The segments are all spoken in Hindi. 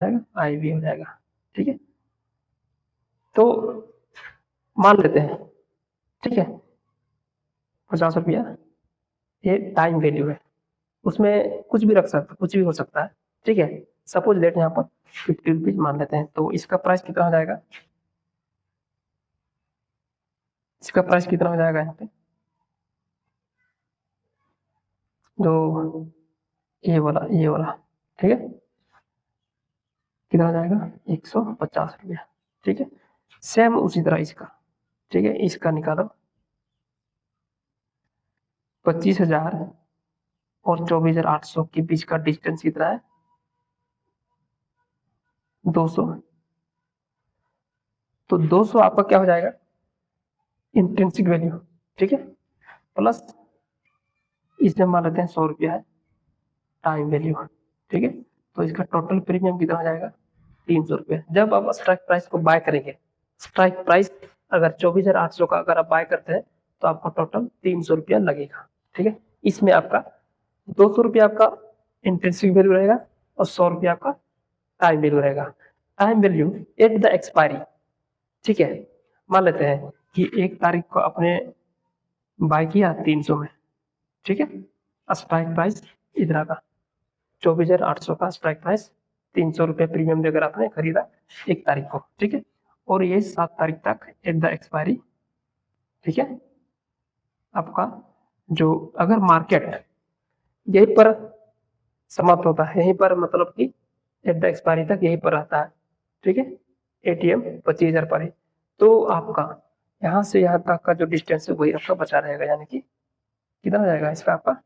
आई भी हो जाएगा। ठीक है, तो मान लेते हैं, ठीक है, 50 रुपया ये टाइम वैल्यू है, उसमें कुछ भी रख सकते, कुछ भी हो सकता है। ठीक है, सपोज लेट यहाँ पर 50 रुपीज मान लेते हैं, तो इसका प्राइस कितना हो जाएगा, इसका प्राइस कितना हो जाएगा यहाँ पे, जो ये वाला, ठीक है, कितना हो जाएगा 150 रुपया। ठीक है, सेम उसी तरह इसका, ठीक है, इसका निकालो 25,000 और 24,800 के बीच का डिस्टेंस कितना है, 200। तो 200 आपका क्या हो जाएगा, इंट्रिंसिक वैल्यू। ठीक है, प्लस इसमें मान लेते हैं 100 रुपया है टाइम वैल्यू। ठीक है, तो इसका टोटल प्रीमियम कितना हो जाएगा, 300 रुपया। जब आप स्ट्राइक प्राइस को बाय करेंगे, स्ट्राइक प्राइस अगर 24,800 का अगर आप बाय करते हैं, तो आपको टोटल 300 रुपया लगेगा। ठीक है, इसमें आपका 200 रुपया आपका इंट्रिंसिक वैल्यू रहेगा और 100 रुपया आपका टाइम वैल्यू रहेगा। Time value at the expiry. ठीक है, मान लेते हैं कि 1 तारीख को आपने बाय किया 300 में। ठीक है, स्ट्राइक प्राइस इतना का 24,800 का स्ट्राइक प्राइस, 300 रुपये प्रीमियम देकर आपने खरीदा 1 तारीख को। ठीक है, और ये 7 तारीख तक एट द एक्सपायरी। ठीक है, आपका जो अगर मार्केट यहीं पर समाप्त होता है, यहीं पर मतलब कि एट द एक्सपायरी तक यहीं पर रहता है। ठीक है, एटीएम 25,000 पर है, तो आपका यहाँ से यहाँ तक का जो डिस्टेंस है वही आपका बचा रहेगा, यानी कि कितना हो जाएगा इसका आपका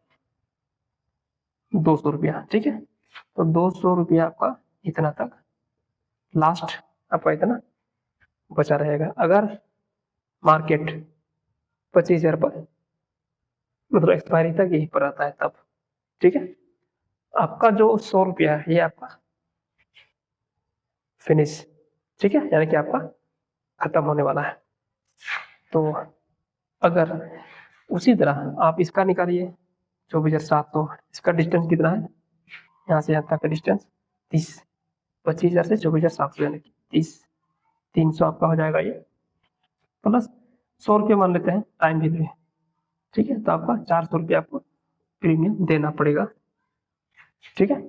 200 रुपया। ठीक है, तो 200 रुपया आपका इतना तक लास्ट आपका इतना बचा रहेगा। अगर मार्केट 25,000 पर मतलब एक्सपायरी तक यहीं पर आता है तब। ठीक है, आपका जो 100 रुपया है ये आपका फिनिश। ठीक है, यानी कि आपका खत्म होने वाला है। तो अगर उसी तरह आप इसका निकालिए 24,700, तो इसका डिस्टेंस कितना है, यहाँ से यहाँ तक का डिस्टेंस 30, 25,000 से 24,700 यानी कि 30, 300 आपका हो जाएगा ये, प्लस 100 रुपये मान लेते हैं टाइम भी लिए। ठीक है, तो आपका 400 रुपये आपको प्रीमियम देना पड़ेगा। ठीक है,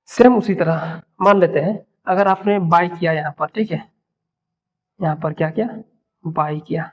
सेम उसी तरह मान लेते हैं अगर आपने बाय किया यहाँ पर, ठीक है, यहाँ पर क्या किया, बाय किया,